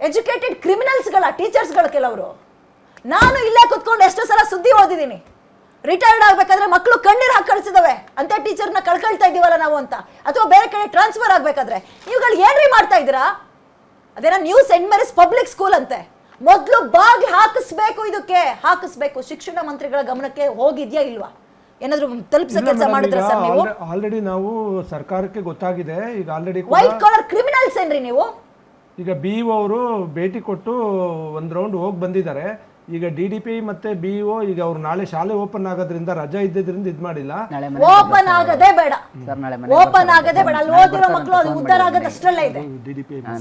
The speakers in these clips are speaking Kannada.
ಎಜುಕೇಟೆಡ್ ಕ್ರಿಮಿನಲ್ಸ್ಗಳ ಟೀಚರ್ಸ್ಗಳು ಕೆಲವರು. ನಾನು ಇಲ್ಲೇ ಕುತ್ಕೊಂಡು ಎಷ್ಟೋ ಸಲ ಸುದ್ದಿ ಓದಿದ್ದೀನಿ. ರಿಟೈರ್ಡ್ ಆಗ್ಬೇಕಾದ್ರೆ ಮಕ್ಕಳು ಕಣ್ಣೀರು ಹಾಕಿ ಕಳಿಸಿದವೆ ಅಂತ ಟೀಚರ್ನ ಕಳ್ಕೊಳ್ತಾ ಇದೀವಲ್ಲ ನಾವು ಅಂತ, ಅಥವಾ ಬೇರೆ ಕಡೆ ಟ್ರಾನ್ಸ್ಫರ್ ಆಗ್ಬೇಕಾದ್ರೆ ನೀವುಗಳು ಏನ್ರಿ ಮಾಡ್ತಾ ಇದ್ದೀರಾ? ಅದೇನೋ New Saint Mary's public School ಅಂತೆ. ಮೊದಲು ಬಾಗಿ ಹಾಕಿಸ್ಬೇಕು, ಇದಕ್ಕೆ ಹಾಕಿಸ್ಬೇಕು. ಶಿಕ್ಷಣ ಮಂತ್ರಿಗಳ ಗಮನಕ್ಕೆ ಹೋಗಿದ್ಯಾ ಇಲ್ವಾ? ಏನಾದ್ರು ತಲುಪಿಸೋ ಕೆಲಸ ಮಾಡಿದ್ರೆ ಸರ್ ನೀವು? ಆಲ್ರೆಡಿ ನಾವು ಸರ್ಕಾರಕ್ಕೆ ಗೊತ್ತಾಗಿದೆ. ಈಗ ಆಲ್ರೆಡಿ ವೈಟ್ ಕಾಲರ್ ಕ್ರಿಮಿನಲ್ಸ್ ಏನ್ರಿ ನೀವು? ಈಗ BO ಅವರು ಭೇಟಿ ಕೊಟ್ಟು ಒಂದು ರೌಂಡ್ ಹೋಗಿ ಬಂದಿದ್ದಾರೆ. ಈಗ DDP ಮತ್ತೆ BO ಈಗ ಅವ್ರು ನಾಳೆ ಶಾಲೆ ಓಪನ್ ಆಗೋದ್ರಿಂದ ರಜಾ ಇದ್ದಿದ್ರಿಂದ ಇದು ಮಾಡಿಲ್ಲ. ಓಪನ್ ಆಗದೆ ಬೇಡ, ಓಪನ್ ಆಗದೆ ಬೇಡ. ಅಲ್ಲಿ ಓದಿರೋ ಮಕ್ಕಳು ಅದು ಉದ್ಧಾರ ಆಗೋದು ಅಷ್ಟರಲ್ಲೇ ಇದೆ.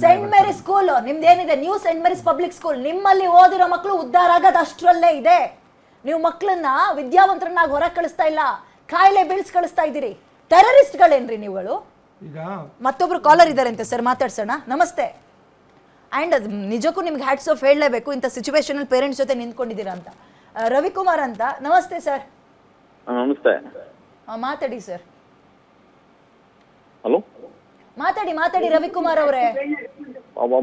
ಸೆಂಟ್ ಮೇರಿ ಸ್ಕೂಲ್ ನಿಮ್ದೇನಿದೆ, new Saint Mary's public school, ನಿಮ್ಮಲ್ಲಿ ಓದಿರೋ ಮಕ್ಕಳು ಉದ್ಧಾರ ಆಗೋದು ಅಷ್ಟರಲ್ಲೇ ಇದೆ. ನೀವು ಮಕ್ಕಳನ್ನ ವಿದ್ಯಾವಂತರನ್ನಾಗಿ ಹೊರ ಕಳಿಸ್ತಾ ಇಲ್ಲ, ಕಾಯಿಲೆ ಬೀಳ್ಸ್ ಕಳಿಸ್ತಾ ಇದ್ದೀರಿ. ಟೆರರಿಸ್ಟ್ಗಳೇನ್ರಿ ನೀವುಗಳು? ಈಗ ಮತ್ತೊಬ್ರು ಕಾಲರ್ ಇದ್ದಾರೆ ಅಂತೆ ಸರ್, ಮಾತಾಡ್ಸೋಣ. ನಮಸ್ತೆ. ಆ್ಯಂಡ್ ಅದು ನಿಜಕ್ಕೂ ನಿಮ್ಗೆ ಹ್ಯಾಟ್ಸ್ ಆಫ್ ಹೇಳಲೇಬೇಕು, ಇಂಥ ಸಿಚುವೇಶನ್ ಪೇರೆಂಟ್ಸ್ ಜೊತೆ ನಿಂತ್ಕೊಂಡಿದ್ದೀರಾ ಅಂತ. ರವಿಕುಮಾರ್ ಅಂತ, ನಮಸ್ತೆ ಸರ್. ನಮಸ್ತೆ. ಮಾತಾಡಿ ಸರ್. ಹಲೋ, ಮಾತಾಡಿ ರವಿಕುಮಾರ್ ಅವರೇ.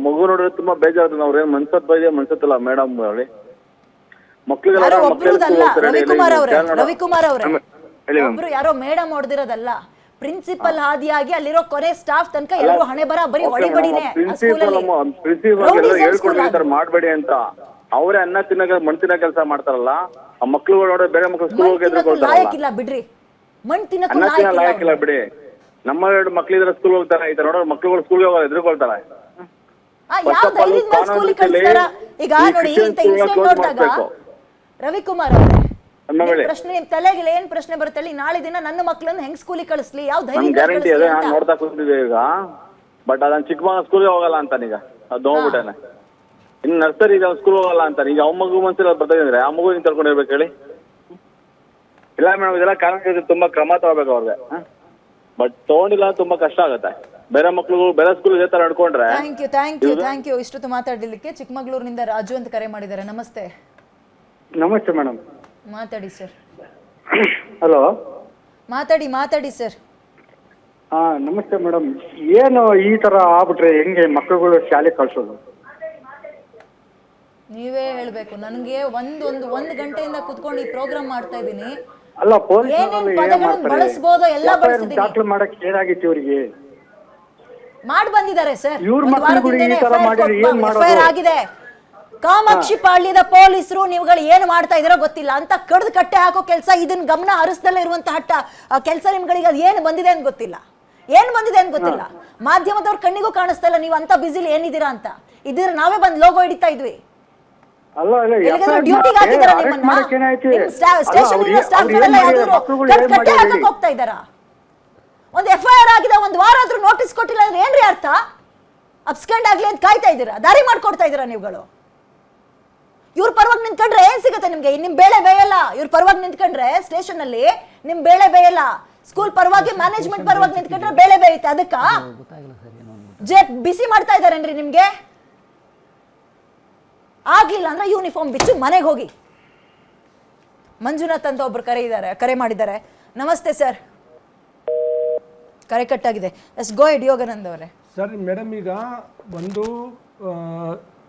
ಮಗು ನೋಡಿದ್ರೆ ತುಂಬಾ ಬೇಜಾರು. ಅವ್ರೇನ್ ಮನ್ಸತ್ತಲ್ಲ ಮೇಡಮ್ ಹೇಳಿ ರವಿಕುಮಾರ್ ಅವರೇ ಒಬ್ರು ಯಾರೋ ಮೇಡಮ್ ಹೊಡೆದಿರೋದಲ್ಲ, ಪ್ರಿನ್ಸಿಪಲ್ ಆದಿಯಾಗಿ ಅಲ್ಲಿರೋ ಕೊನೆ ಸ್ಟಾಫ್ ತನಕ ಎಲ್ಲರೂ ಹಣೆ ಬರ ಬರೀ ಹೊಡಿಬಡಿನೇ. ಮಾಡ್ಬೇಡಿ ಅಂತ ಅವರೇ ಅನ್ನ ತಿನ್ನ ಮಣ್ ತಿನ್ನ ಕೆಲಸ ಮಾಡ್ತಾರಲ್ಲ. ಆ ಮಕ್ಳುಗಳು ನೋಡ್ರೆ ಬೇರೆ ಮಕ್ಳು ಸ್ಕೂಲ್ ಲಾಯಕ್ಕಿಲ್ಲ ಬಿಡ್ರಿ, ಮಣ್ ತಿನ್ನಕ್ಕೂ ಲಾಯಕ್ಕಿಲ್ಲ ಬಿಡಿ. ನಮ್ಮ ಎರಡು ಮಕ್ಳಿದ್ರೆ ಸ್ಕೂಲ್ ಹೋಗ್ತಾರೆ, ಈ ತರ ನೋಡೋ ಮಕ್ಳುಗಳು ಸ್ಕೂಲ್ಗೆ ಹೋಗೋದು ಎದುರ್ಕೊಳ್ತಾರೆ. ಈಗ ನೋಡಿ ಇಂತ ಇನ್ಸಿಡೆಂಟ್ ನೋಡಿದಾಗ ರವಿಕುಮಾರ್ ಅವರೇ, ಪ್ರಶ್ನೆ ತಲೆಗೆ ಏನ್ ಪ್ರಶ್ನೆ ಬರುತ್ತೆ ಹೇಳಿ? ನಾಳೆ ದಿನ ನನ್ನ ಮಕ್ಕಳನ್ನ ಹೆಂಗ್ ಸ್ಕೂಲಿಗೆ ಕಳಿಸ್ಲಿ? ಯಾವ ಗ್ಯಾರಂಟಿ ಅದೇ ನಾನು ನೋಡ್ತಾ ಕೂತಿದ್ದೆ ಈಗ. ಬಟ್ ಅದನ್ನ ಚಿಕ್ಕ ಮಗ ಸ್ಕೂಲ್ಗೆ ಹೋಗಲ್ಲ ಅಂತಾನೀಗ, ಅದು ಹೋಗ್ಬಿಟ್ಟೇನೆ. ಇನ್ನು ನರ್ಸರಿ ಸ್ಕೂಲ್ ಹೋಗಲ್ಲ ಅಂತಾನೆ. ಈಗ ಅವ್ ಮಗು ಮನ್ಸಿಲ್ಲ ಬರ್ತಾ ಆ ಮಗು ನಿಂಗೆ ತಿಳ್ಕೊಂಡಿರ್ಬೇಕು ಹೇಳಿ? ಇಲ್ಲ ಮೇಡಮ್, ಇದೆಲ್ಲ ಕಾರಣ ತುಂಬಾ ಕ್ರಮ ತಗೋಬೇಕು ಅವ್ರಿಗೆ. ಬಟ್ ತಗೊಂಡಿಲ್ಲ ತುಂಬಾ ಕಷ್ಟ ಆಗುತ್ತೆ. ಬೇರೆ ಮಕ್ಳು ಬೇರೆ ಸ್ಕೂಲ್ ಇದೇ ತರ ನಡ್ಕೊಂಡ್ರೆ. ಥ್ಯಾಂಕ್ ಯು ಇಷ್ಟೊತ್ತು ಮಾತಾಡ್ಲಿಕ್ಕೆ. ಚಿಕ್ಕಮಗಳೂರಿನಿಂದ ರಾಜು ಅಂತ ಕರೆ ಮಾಡಿದ್ದಾರೆ. ನಮಸ್ತೆ. ನಮಸ್ತೆ ಮೇಡಮ್. ಮಾತಾಡಿ ಸರ್. ಹಲೋ, ಮಾತಾಡಿ ಸರ್. ನಮಸ್ತೆ ಮೇಡಮ್. ಏನು ಈ ತರ ಆಗ್ಬಿಟ್ರೆ ಹೆಂಗೆ ಮಕ್ಕಳುಗಳು ಶಾಲೆ ಕಳ್ಸೋದು? ನೀವೇ ಹೇಳ್ಬೇಕು. ನನಗೆ ಒಂದು ಗಂಟೆಯಿಂದ ಕುತ್ಕೊಂಡು ಈ ಪ್ರೋಗ್ರಾಮ್ ಮಾಡ್ತಾ ಇದ್ದೀನಿ. ಅಲ್ಲ, ಪೊಲೀಸ್ ಬಳಸಬಹುದು ಎಲ್ಲ ಬಳಸಿದೀನಿ. ದಾಖಲೆ ಮಾಡಕ್ಕೆ ಏನಾಗಿತ್ತು ಇವರಿಗೆ? ಮಾಡಿ ಬಂದಿದ್ದಾರೆ ಸರ್. ಇವ್ರ ಮಕ್ಕಳುಗಳಿಗೆ ಈ ತರ ಮಾಡಿದ್ರೆ ಏನ್ ಮಾಡೋದು? ಆಗಿದೆ. ಕಾಮಾಕ್ಷಿ ಪಾಳ್ಯದ ಪೊಲೀಸರು ನೀವುಗಳು ಏನು ಮಾಡ್ತಾ ಇದಾರೋ ಗೊತ್ತಿಲ್ಲ ಅಂತ ಕಡ್ದು ಕಟ್ಟೆ ಹಾಕೋ ಕೆಲಸ, ಇದನ್ನ ಗಮನ ಹರಿಸದಲ್ಲೇ ಇರುವಂತಹ ಕೆಲಸ ನಿಮ್ಗಳಿಗೆ ಅದು ಏನು ಬಂದಿದೆ ಅಂತ ಗೊತ್ತಿಲ್ಲ. ಮಾಧ್ಯಮದವ್ರ ಕಣ್ಣಿಗೂ ಕಾಣಿಸ್ತಾ ಇಲ್ಲ ನೀವು ಅಂತ ಬಿಸಿಲಿ ಏನಿದ್ದೀರಾ ಅಂತ. ಇದ್ರೆ ನಾವೇ ಬಂದು ಲೋಗೋ ಹಿಡಿತಾ ಇದ್ವಿ. ಡ್ಯೂಟಿಗೆ ಹಾಕಿದಾರ ನಿಮ್ಮನ್ನ? ಕಟ್ಟೆ ಹಾಕಕ್ ಹೋಗ್ತಾ ಇದ್ದಾರಾ? ಒಂದು FIR ಆಗಿದೆ, ಒಂದು ವಾರ ಆದ್ರೂ ನೋಟಿಸ್ ಕೊಟ್ಟಿಲ್ಲ ಅಂದ್ರೆ ಏನ್ರಿ ಅರ್ಥ? ಅಬ್ಸ್ಕೆಂಡ್ ಆಗ್ಲಿ ಅಂತ ಕಾಯ್ತಾ ಇದ್ದೀರಾ, ದಾರಿ ಮಾಡ್ಕೊಡ್ತಾ ಇದ್ದೀರಾ ನೀವುಗಳು. ಇವ್ರ ಪರವಾಗಿ ನಿಂತ್ಕೊಂಡ್ರೆ ಏನ್ ಸಿಗುತ್ತೆ ನಿಮ್ಗೆ? ನಿಮ್ ಬೇಳೆ ಬೇಯಲ್ಲ. ಇವ್ರ ಪರವಾಗಿ ನಿಂತ್ಕೊಂಡ್ರೆ ಸ್ಟೇಷನ್ ಅಲ್ಲಿ ನಿಮ್ ಬೇಳೆ ಬೇಯಲ್ಲ. ಸ್ಕೂಲ್ ಪರವಾಗಿ ಮ್ಯಾನೇಜ್ಮೆಂಟ್ ಪರವಾಗಿ ನಿಂತ್ಕೊಂಡ್ರೆ ಬೇಳೆ ಬೇಯುತ್ತೆ. ಅದಕ್ಕ ಬಿಸಿ ಮಾಡ್ತಾ ಇದಾರೇನ್ರಿ ನಿಮ್ಗೆ? ಆಗ್ಲಿಲ್ಲ ಅಂದ್ರೆ ಯೂನಿಫಾರ್ಮ್ ಬಿಚ್ಚು ಮನೆಗೆ ಹೋಗಿ. ಮಂಜುನಾಥ್ ಅಂತ ಒಬ್ರು ಕರೆ ಮಾಡಿದ್ದಾರೆ. ನಮಸ್ತೆ ಸರ್. ಕರೆ ಕಟ್ಟಾಗಿದೆ. ಗೋ ಹೆಡ್ ಯೋಗಾನಂದ್ ಅವರೇ. ಸರ್ ಮೇಡಮ್, ಈಗ ಒಂದು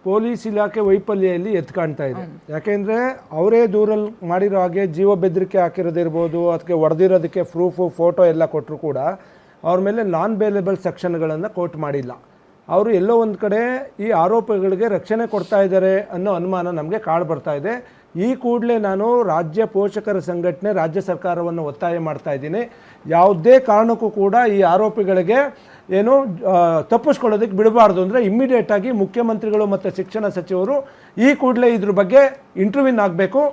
ಪೊಲೀಸ್ ಇಲಾಖೆ ವೈಫಲ್ಯಲ್ಲಿ ಎತ್ಕಾಣ್ತಾ ಇದೆ. ಯಾಕೆಂದರೆ ಅವರೇ ದೂರಲ್ಲಿ ಮಾಡಿರೋ ಹಾಗೆ ಜೀವ ಬೆದರಿಕೆ ಹಾಕಿರೋದಿರ್ಬೋದು, ಅದಕ್ಕೆ ಹೊಡೆದಿರೋದಕ್ಕೆ ಪ್ರೂಫು ಫೋಟೋ ಎಲ್ಲ ಕೊಟ್ಟರು ಕೂಡ ಅವ್ರ ಮೇಲೆ ನಾನ್ ಬೇಲೇಬಲ್ ಸೆಕ್ಷನ್ಗಳನ್ನು ಕೋಟ್ ಮಾಡಿಲ್ಲ. ಅವರು ಎಲ್ಲೋ ಒಂದು ಕಡೆ ಈ ಆರೋಪಿಗಳಿಗೆ ರಕ್ಷಣೆ ಕೊಡ್ತಾ ಇದ್ದಾರೆ ಅನ್ನೋ ಅನುಮಾನ ನಮಗೆ ಕಾಡು ಬರ್ತಾ ಇದೆ. ಈ ಕೂಡಲೇ ನಾನು ರಾಜ್ಯ ಪೋಷಕರ ಸಂಘಟನೆ, ರಾಜ್ಯ ಸರ್ಕಾರವನ್ನು ಒತ್ತಾಯ ಮಾಡ್ತಾ ಇದ್ದೀನಿ. ಯಾವುದೇ ಕಾರಣಕ್ಕೂ ಕೂಡ ಈ ಆರೋಪಿಗಳಿಗೆ ಏನು ತಪ್ಪಿಸ್ಕೊಳ್ಳೋದಕ್ಕೆ ಬಿಡಬಾರ್ದು. ಅಂದರೆ ಇಮ್ಮಿಡಿಯೇಟಾಗಿ ಮುಖ್ಯಮಂತ್ರಿಗಳು ಮತ್ತು ಶಿಕ್ಷಣ ಸಚಿವರು ಈ ಕೂಡಲೇ ಇದ್ರ ಬಗ್ಗೆ ಇಂಟರ್ವ್ಯೂನ್ ಆಗಬೇಕು.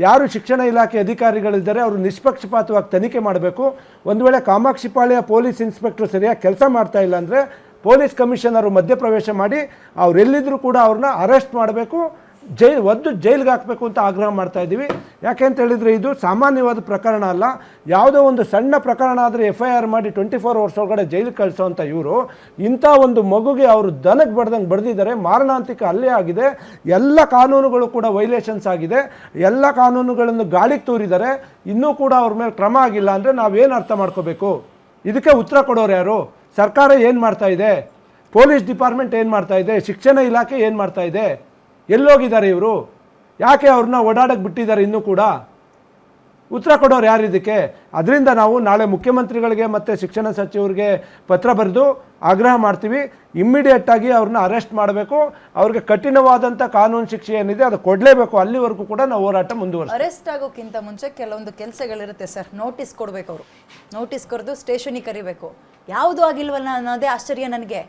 ಯಾರು ಶಿಕ್ಷಣ ಇಲಾಖೆ ಅಧಿಕಾರಿಗಳಿದ್ದಾರೆ ಅವರು ನಿಷ್ಪಕ್ಷಪಾತವಾಗಿ ತನಿಖೆ ಮಾಡಬೇಕು. ಒಂದು ವೇಳೆ ಕಾಮಾಕ್ಷಿಪಾಳ್ಯ ಪೊಲೀಸ್ ಇನ್ಸ್ಪೆಕ್ಟರ್ ಸರಿಯಾಗಿ ಕೆಲಸ ಮಾಡ್ತಾ ಇಲ್ಲ ಅಂದರೆ ಪೊಲೀಸ್ ಕಮಿಷನರು ಮಧ್ಯಪ್ರವೇಶ ಮಾಡಿ ಅವರೆಲ್ಲಿದ್ದರೂ ಕೂಡ ಅವ್ರನ್ನ ಅರೆಸ್ಟ್ ಮಾಡಬೇಕು, ಜೈಲಿಗೆ ಹಾಕಬೇಕು ಅಂತ ಆಗ್ರಹ ಮಾಡ್ತಾ ಇದ್ದೀವಿ. ಯಾಕೆ ಅಂತ ಹೇಳಿದರೆ ಇದು ಸಾಮಾನ್ಯವಾದ ಪ್ರಕರಣ ಅಲ್ಲ. ಯಾವುದೋ ಒಂದು ಸಣ್ಣ ಪ್ರಕರಣ ಆದರೆ FIR ಮಾಡಿ 24 hours ಒಳಗಡೆ ಜೈಲಿಗೆ ಕಳಿಸೋವಂಥ ಇವರು ಇಂಥ ಒಂದು ಮಗುಗೆ ಅವರು ದನಕ್ಕೆ ಬಡ್ದಂಗೆ ಬಡ್ದಿದ್ದಾರೆ. ಮಾರಣಾಂತಿಕ ಹಲ್ಲೆ ಆಗಿದೆ. ಎಲ್ಲ ಕಾನೂನುಗಳು ಕೂಡ ವೈಲೇಷನ್ಸ್ ಆಗಿದೆ. ಎಲ್ಲ ಕಾನೂನುಗಳನ್ನು ಗಾಳಿಗೆ ತೂರಿದ್ದಾರೆ. ಇನ್ನೂ ಕೂಡ ಅವ್ರ ಮೇಲೆ ಕ್ರಮ ಆಗಿಲ್ಲ ಅಂದರೆ ನಾವೇನು ಅರ್ಥ ಮಾಡ್ಕೋಬೇಕು? ಇದಕ್ಕೆ ಉತ್ತರ ಕೊಡೋರು ಯಾರು? ಸರ್ಕಾರ ಏನು ಮಾಡ್ತಾ ಇದೆ? ಪೊಲೀಸ್ ಡಿಪಾರ್ಟ್ಮೆಂಟ್ ಏನು ಮಾಡ್ತಾ ಇದೆ, ಶಿಕ್ಷಣ ಇಲಾಖೆ ಏನು ಮಾಡ್ತಾ ಇದೆ, ಎಲ್ಲೋಗಿದ್ದಾರೆ ಇವರು, ಯಾಕೆ ಅವ್ರನ್ನ ಓಡಾಡಕ್ಕೆ ಬಿಟ್ಟಿದ್ದಾರೆ ಇನ್ನೂ ಕೂಡ? ಉತ್ತರ ಕೊಡೋರು ಯಾರು ಇದಕ್ಕೆ? ಅದರಿಂದ ನಾವು ನಾಳೆ ಮುಖ್ಯಮಂತ್ರಿಗಳಿಗೆ ಮತ್ತು ಶಿಕ್ಷಣ ಸಚಿವರಿಗೆ ಪತ್ರ ಬರೆದು ಆಗ್ರಹ ಮಾಡ್ತೀವಿ, ಇಮ್ಮಿಡಿಯೇಟಾಗಿ ಅವ್ರನ್ನ ಅರೆಸ್ಟ್ ಮಾಡಬೇಕು, ಅವ್ರಿಗೆ ಕಠಿಣವಾದಂಥ ಕಾನೂನು ಶಿಕ್ಷೆ ಏನಿದೆ ಅದು ಕೊಡಲೇಬೇಕು. ಅಲ್ಲಿವರೆಗೂ ಕೂಡ ನಾವು ಹೋರಾಟ ಮುಂದುವರಿಸ್ತೀವಿ. ಅರೆಸ್ಟ್ ಆಗೋಕ್ಕಿಂತ ಮುಂಚೆ ಕೆಲವೊಂದು ಕೆಲಸಗಳಿರುತ್ತೆ ಸರ್, ನೋಟಿಸ್ ಕೊಡಬೇಕು, ಅವರು ನೋಟಿಸ್ ಕೊಡದು ಸ್ಟೇಷನಿಗೆ ಕರಿಬೇಕು. ಯಾವುದು ಆಗಿಲ್ವಲ್ಲ ಅನ್ನೋದೇ ಆಶ್ಚರ್ಯ ನನಗೆ.